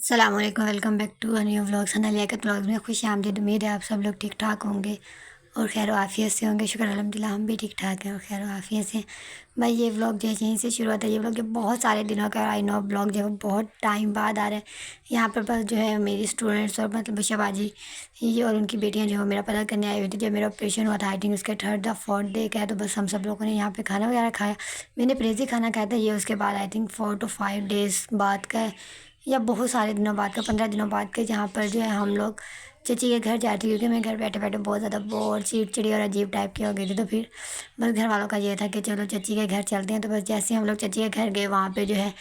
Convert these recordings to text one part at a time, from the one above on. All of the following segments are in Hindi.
सलामकुम welcome back to a new vlogs Hana Liyaqat vlogs में खुश आमदीद। उम्मीद है आप सब लोग ठीक ठाक होंगे और खैर आफ़ियत से होंगे। शुक्र अल्हम्दुलिल्लाह हम भी ठीक ठाक हैं और खैर आफ़ियत से। भाई ये व्लॉग जो है यहीं से शुरुआत है। ये व्लॉग जो बहुत सारे दिनों का आई नो व्लॉग जो है बहुत टाइम बाद आ रहा है। यहाँ पर बस जो है मेरी स्टूडेंट्स और मतलब शबाजी ये और उनकी बेटियाँ जो है मेरा पता करने आई हुई थी। जब मेरा ऑपरेशन हुआ था आई थिंक उसके थर्ड या फोर्थ डे का है, तो बस हम सब लोगों ने यहाँ पे खाना वगैरह खाया। मैंने परहेज़ी खाना खाया था। ये उसके बाद आई थिंक 4 to 5 डेज़ बाद का है या बहुत सारे दिनों बाद का, 15 दिनों बाद के, जहाँ पर जो है हम लोग चची के घर जाते, क्योंकि मैं घर बैठे बैठे बहुत ज़्यादा बोर चिड़चिड़ी और अजीब टाइप की हो गई थी। तो फिर बस घर वालों का ये था कि चलो चची के घर चलते हैं। तो बस जैसे ही हम लोग चची के घर गए वहाँ पे जो है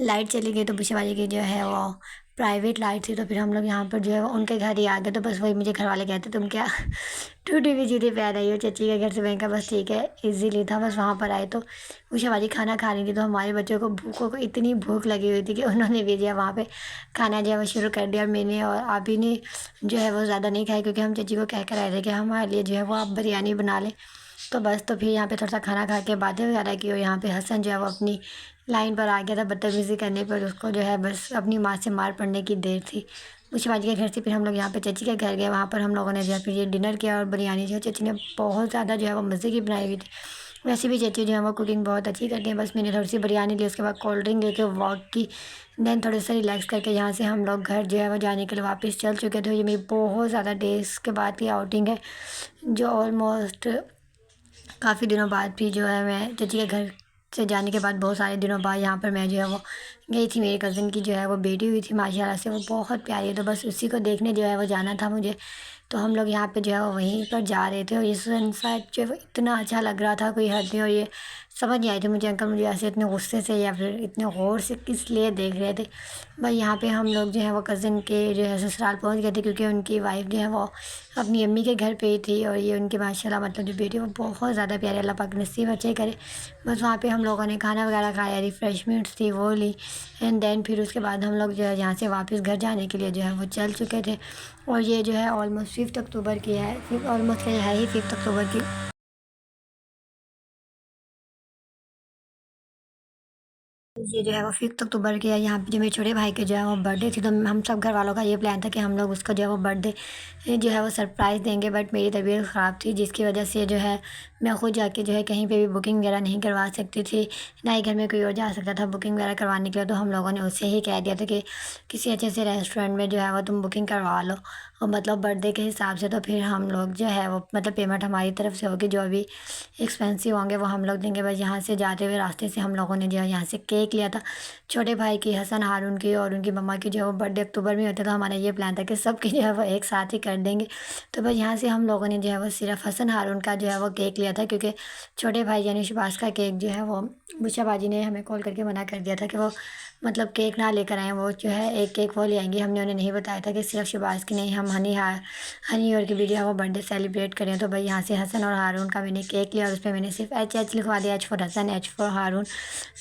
लाइट चली गई। तो बुशवाजी की जो है वो प्राइवेट लाइट थी। तो फिर हम लोग यहाँ पर जो है उनके घर ही आ गए। तो बस वही मुझे घर वाले कहते तुम क्या टूटी हुई चीज़ें पैदा आई हो चची के घर से। मैंने कहा बस ठीक है, इजीली था। बस वहाँ पर आए तो बुशवाजी खाना खा रही थी। तो हमारे बच्चों को भूखों को इतनी भूख लगी हुई थी कि उन्होंने भी जो है वहाँ पे खाना जो है वो शुरू कर दिया। और मैंने और अभी ने जो है वो ज़्यादा नहीं खाई, क्योंकि हम चची को कह कर आए थे कि हमारे लिए जो है वो आप बिरयानी बना लें। तो बस तो फिर यहाँ पे थोड़ा सा खाना खा के बातें वगैरह की। और यहाँ पे हसन जो है वो अपनी लाइन पर आ गया था बदतमीज़ी करने पर। उसको जो है बस अपनी माँ से मार पड़ने की देर थी। शिवाजी के घर से फिर हम लोग यहाँ पे चची के घर गए। वहाँ पर हम लोगों ने जो है फिर ये डिनर किया। और बिरयानी जो है चची ने बहुत ज़्यादा जो है वो मज़े की बनाई हुई थी। वैसे भी चची जो है वो कुकिंग बहुत अच्छी करती हैं। बस मैंने थोड़ी सी बिरयानी ली, उसके बाद कोल्ड ड्रिंक लेके वॉक की। देन थोड़ा सा रिलैक्स करके यहाँ से हम लोग घर जो है वो जाने के लिए वापस चल चुके थे। ये मेरी बहुत ज़्यादा डेज़ के बाद की आउटिंग है, जो ऑलमोस्ट काफ़ी दिनों बाद भी जो है मैं चाची के घर से जाने के बाद बहुत सारे दिनों बाद यहाँ पर मैं जो है वो गई थी। मेरी कज़न की जो है वो बेटी हुई थी, माशाल्लाह से वो बहुत प्यारी है। तो बस उसी को देखने जो है वो जाना था मुझे। तो हम लोग यहाँ पे जो है वो वहीं पर जा रहे थे। और ये सनसेट जो है वो इतना अच्छा लग रहा था, कोई हद नहीं। और ये समझ नहीं आई थी मुझे अंकल मुझे ऐसे इतने गुस्से से या फिर इतने गौर से किस लिए देख रहे थे। भाई यहाँ पे हम लोग जो है वो कज़न के जो है ससुराल पहुँच गए थे, क्योंकि उनकी वाइफ जो है वो अपनी अम्मी के घर पे ही थी। और ये उनकी माशाल्लाह मतलब जो बेटी है वो बहुत ज़्यादा प्यारी, अल्लाह पाक नसीब अच्छे करे। बस वहाँ पे हम लोगों ने खाना वगैरह खाया, रिफ़्रेशमेंट्स थी वो ली। एंड देन फिर उसके बाद हम लोग जो है यहाँ से वापस घर जाने के लिए जो है वो चल चुके थे। और ये जो है ऑलमोस्ट 5 अक्टूबर की है, फिर ऑलमोस्ट है ही 5 अक्टूबर की। ये जो है वो 5 अक्टूबर की है। यहाँ पे जो मेरे छोटे भाई के जो है वो बर्थडे थी। तो हम सब घर वालों का ये प्लान था कि हम लोग उसको जो है वो बर्थडे जो है वो सरप्राइज़ देंगे। बट मेरी तबीयत ख़राब थी, जिसकी वजह से जो है मैं खुद जाके जो है कहीं पे भी बुकिंग वगैरह नहीं करवा सकती थी, ना ही घर में कोई और जा सकता था बुकिंग वगैरह करवाने के लिए। तो हम लोगों ने उससे ही कह दिया था कि किसी अच्छे से रेस्टोरेंट में जो है वो तुम बुकिंग करवा लो, और मतलब बर्थडे के हिसाब से। तो फिर हम लोग जो है वो मतलब पेमेंट हमारी तरफ से होगी, जो भी एक्सपेंसिव होंगे वो हम लोग देंगे। बस यहाँ से जाते हुए रास्ते से हम लोगों ने जो है यहाँ से केक लिया था छोटे भाई की, हसन हारून की और उनकी मम्मा की जो है वो बर्थडे अक्टूबर में होता था। हमारा ये प्लान था कि सबकी जो है वो एक साथ ही कर देंगे। तो बस यहाँ से हम लोगों ने जो है वो सिर्फ हसन हारून का जो है वो केक लिया था, क्योंकि छोटे भाई यानी शबाज का केक जो है वो बुशा बाजी ने हमें कॉल करके मना कर दिया था कि वो मतलब केक ना लेकर आएँ। वो जो है एक केक वो ले आएंगी। हमने उन्हें नहीं बताया था कि सिर्फ शबाज की नहीं, हम हनी और की भी जो है वो बर्थडे सेलिब्रेट करें। तो भाई यहाँ से हसन और हारून का मैंने केक लिया और उस पर मैंने सिर्फ एच लिखवा दिया, H for Hasan, H for Haroon.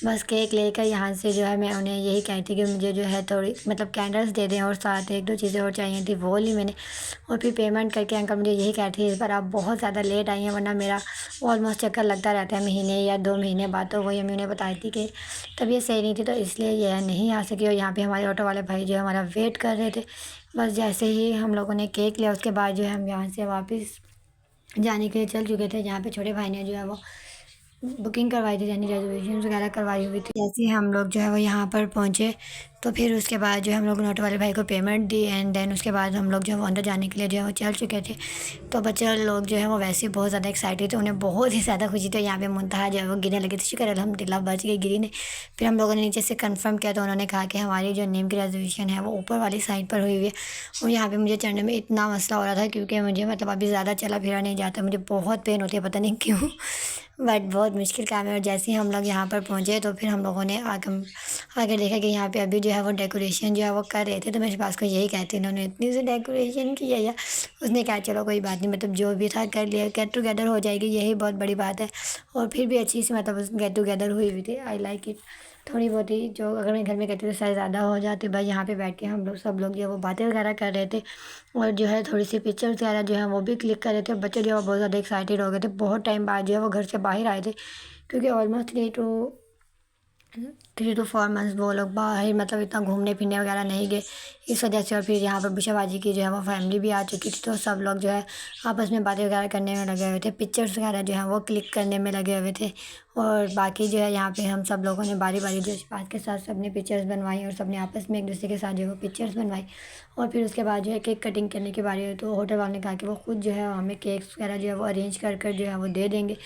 बस केक लेकर यहाँ से जो है मैं उन्हें यही कही थी कि मुझे जो है थोड़ी मतलब कैंडल्स दे दें, और साथ एक दो चीज़ें और चाहिए थी, वो ली मैंने। और फिर पेमेंट करके अंकल मुझे यही कह रहे थे इस बार आप बहुत ज़्यादा लेट आई हैं, वरना मेरा ऑलमोस्ट चक्कर लगता रहता है महीने या 2 महीने बाद। तो वही अम्मी उन्हें बताई थी कि तबीयत सही नहीं थी, तो इसलिए यह नहीं आ सकी। और यहाँ पे हमारे ऑटो वाले भाई जो है हमारा वेट कर रहे थे। बस जैसे ही हम लोगों ने केक लिया उसके बाद जो है हम यहाँ से वापस जाने के लिए चल चुके थे। जहाँ पे छोटे भाई ने जो है वो बुकिंग करवाई थी, यानी रिजर्वेशन वगैरह करवाई हुई थी। जैसे ही हम लोग जो है वो यहाँ पर पहुँचे, तो फिर उसके बाद जो है हम लोग ने ऑटो वाले भाई को पेमेंट दी। एंड देन उसके बाद हम लोग जो है वो अंदर जाने के लिए जो है वो चल चुके थे। तो बच्चे लोग जो है वो वैसे ही बहुत ज़्यादा एक्साइटेड थे, उन्हें बहुत ही ज़्यादा खुशी थी। यहाँ पे मुंतहा जो है वो गिरने लगी थी, शुक्र अल्हम्दुलिल्लाह बच गई, गिरी नहीं। फिर हम लोगों ने नीचे से कंफर्म किया, तो उन्होंने कहा कि हमारी जो नेम की रिजर्वेशन है वो ऊपर वाली साइड पर हुई हुई है। और यहाँ पे मुझे चढ़ने में इतना मसला हो रहा था, क्योंकि मुझे मतलब अभी ज़्यादा चला फिरा नहीं जाता, मुझे बहुत पेन होती है पता नहीं क्यों बट बहुत मुश्किल काम है। और जैसे ही हम लोग यहाँ पर पहुँचे, तो फिर हम लोगों ने आगे देखा कि यहाँ पे अभी जो है वो डेकोरेशन जो है वो कर रहे थे। तो मेरे पास को यही कहती उन्होंने इतनी सी डेकोरेशन की है, या उसने कहा चलो कोई बात नहीं, मतलब जो भी था कर लिया, गेट टुगेदर हो जाएगी, यही बहुत बड़ी बात है। और फिर भी अच्छी सी मतलब गेट टुगेदर हुई हुई थी, आई लाइक इट। थोड़ी बहुत ही जो अगर मैं घर में कहती तो शायद ज़्यादा हो जाती। भाई यहाँ पे बैठ के हम लोग सब लोग जो है वो बातें वगैरह कर रहे थे, और जो है थोड़ी सी पिक्चर्स वगैरह जो है वो भी क्लिक कर रहे थे। बच्चे जो है बहुत ज़्यादा एक्साइटेड हो गए थे, बहुत टाइम बाद जो है वो घर से बाहर आए थे, क्योंकि ऑलमोस्ट 3 to 3 to 4 मंथ्स वो लोग बाहर मतलब इतना घूमने फिरने वगैरह नहीं गए इस वजह से। और फिर यहाँ पर बुशा की जो है वो फैमिली भी आ चुकी थी, तो सब लोग जो है आपस में बातें वगैरह करने में लगे हुए थे, पिक्चर्स वगैरह जो है वो क्लिक करने में लगे हुए थे। और बाकी जो है यहाँ पे हम सब लोगों ने बारी बारी जो बात के साथ सबने पिक्चर्स बनवाई और सबने आपस में एक दूसरे के साथ जो है वो पिक्चर्स बनवाई। और फिर उसके बाद जो है केक कटिंग करने की बारी हुई, तो होटल वाले ने कहा कि वो खुद जो है हमें केक्स वगैरह जो है वो अरेंज कर कर जो है वो दे देंगे।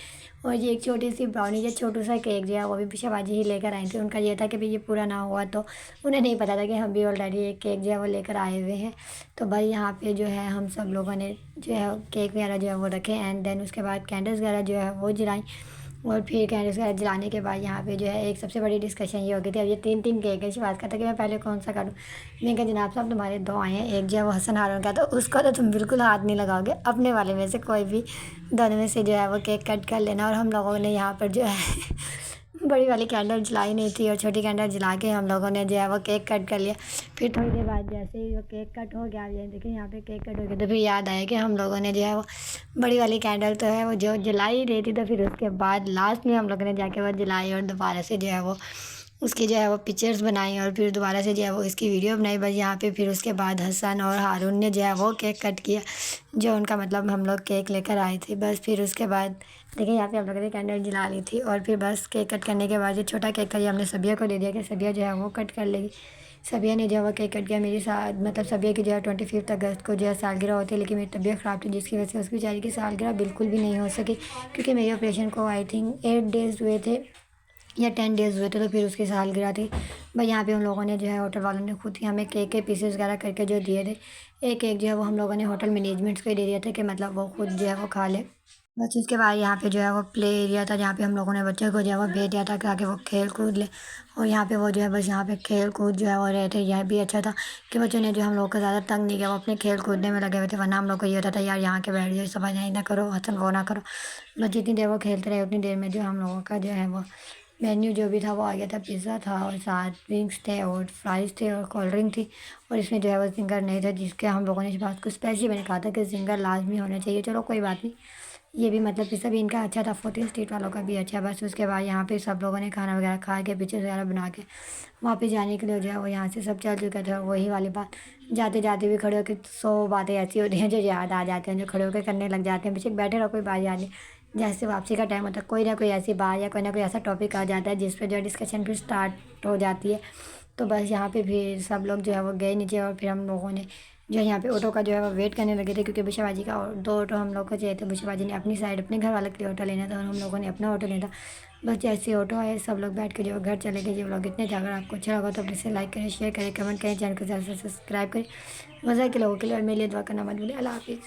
और ये एक छोटी सी ब्राउनी या छोटू सा केक जो है वो भी पिशाबाजी ही लेकर आई थी। उनका ये था कि भाई ये पूरा ना हुआ, तो उन्हें नहीं पता था कि हम भी ऑलरेडी एक केक जो है वो लेकर आए हुए हैं। तो भाई यहाँ पे जो है हम सब लोगों ने जो है केक वगैरह जो है वो रखे एंड देन उसके बाद कैंडल्स वगैरह जो है वो जलाई। और फिर कैंडल्स वगैरह जलाने के बाद यहाँ पे जो है एक सबसे बड़ी डिस्कशन ये हो गई थी, अब ये 3 3 केक है। इस बात का था कि मैं पहले कौन सा करूँ। मैंने कहा जनाब साहब तुम्हारे 2 आए हैं, एक जो है वो हसन हारून का, तो उसको तो तुम बिल्कुल हाथ नहीं लगाओगे, अपने वाले में से कोई भी दोनों में से जो है वो केक कट कर लेना। और हम लोगों ने यहाँ पर जो है बड़ी वाली कैंडल जलाई नहीं थी और छोटी कैंडल जला के हम लोगों ने जो है वो केक कट कर लिया। फिर थोड़ी देर बाद जैसे ही वो केक कट हो गया, ये देखिए यहाँ पे केक कट हो गया, तो फिर याद आया कि हम लोगों ने जो है वो बड़ी वाली कैंडल तो है वो जो जला ही रही थी। तो फिर उसके बाद लास्ट में हम लोगों ने जाके वो जलाई और दोबारा से जो है वो उसकी जो है वो पिक्चर्स बनाई और फिर दोबारा से जो है वो इसकी वीडियो बनाई बस यहाँ पे। फिर उसके बाद हसन और हारून ने जो है वो केक कट किया, जो उनका मतलब हम लोग केक लेकर आए थे। बस फिर उसके बाद देखिए यहाँ पे हम लोगों ने कैंडल जला ली थी और फिर बस केक कट करने के बाद जो छोटा केक था ये हमने सबिया को दे दिया कि सबिया जो है वो कट कर लेगी। सबिया ने जो है वो केक कट किया मेरे साथ, मतलब सबिया की जो है 25 अगस्त को जो है सालगिरह होती है, लेकिन मेरी तबीयत ख़राब थी जिसकी वजह से उसकी बेचारी की सालगिरह बिल्कुल भी नहीं हो सकी, क्योंकि मेरे ऑपरेशन को आई थिंक 8 डेज़ हुए थे या 10 डेज़ हुए थे, तो फिर उसकी सालगिरह थी। भाई यहाँ पे हम लोगों ने जो है होटल वालों ने खुद ही हमें केक के पीसेस वगैरह करके जो दिए थे, एक एक जो है वो हम लोगों ने होटल मैनेजमेंट्स को ही दे दिया था कि मतलब वो खुद जो है वो खा ले। बस उसके बाद यहाँ पे जो है वो प्ले एरिया था जहाँ पे हम लोगों ने बच्चों को जो है वो भेज दिया था ताकि वो खेल कूद ले। और यहाँ पे वो जो है बस यहाँ पे खेल कूद जो है वो रहे थे। यह भी अच्छा था कि बच्चों ने जो हम लोग को ज़्यादा तंग नहीं किया, वो अपने खेल कूदने में लगे हुए थे, वरना हम लोग को ये होता था यार यहाँ के बैठ जाओ, सफाई नहीं ना करो, हसन वो ना करो। बस जितनी देर वो खेलते रहे उतनी देर में जो हम लोगों का जो है वो मेन्यू जो भी था वो आ गया था। पिज़्ज़ा था और साथ विंग्स थे और फ्राइज़ थे और कोल्ड ड्रिंक थी। और इसमें जो है वो सिंगर नहीं था, जिसके हम लोगों ने इस बात को स्पेशली मैंने कहा था कि सिंगर लाजमी होना चाहिए। चलो कोई बात नहीं, ये भी मतलब पिज़्ज़ा भी इनका अच्छा था, 14 स्ट्रीट वालों का भी अच्छा। बस उसके बाद यहाँ पे सब लोगों ने खाना वगैरह खा के पिक्चर्स वगैरह बना के वहाँ पे जाने के लिए जो है वो यहाँ से सब चल चुके थे। वही वाली बात, जाते जाते भी खड़े होकर 100 बातें ऐसी होती हैं जो याद आ जाती हैं, जो खड़े होकर करने लग जाते हैं। पीछे बैठे रहो कोई बात याद नहीं, जैसे वापसी का टाइम होता है कोई ना कोई ऐसी बात या कोई ना कोई ऐसा टॉपिक आ जाता है जिस पर जो है डिस्कशन फिर स्टार्ट हो जाती है। तो बस यहाँ पे फिर सब लोग जो है वो गए नीचे और फिर हम लोगों ने जो है यहाँ पे ऑटो का जो है वो वेट करने लगे थे, क्योंकि बुशेबाजी का और 2 ऑटो हम लोग को चाहिए थे। बुशेबाजी ने अपनी साइड अपने घर वाले के लिए ऑटो लेना था और हम लोगों ने अपना ऑटो लेना था। बस जैसे ऑटो आए सब लोग बैठ के जो घर चले गए। जो लोग इतने अगर आपको अच्छा लगा तो प्लीज़ से लाइक करें, शेयर करें, कमेंट करें, चैनल को ज़्यादा से सब्सक्राइब करें। मज़ा के लोगों के लिए और मेरे लिए दुआ करना मत भूलिए। अल्लाह हाफिज़।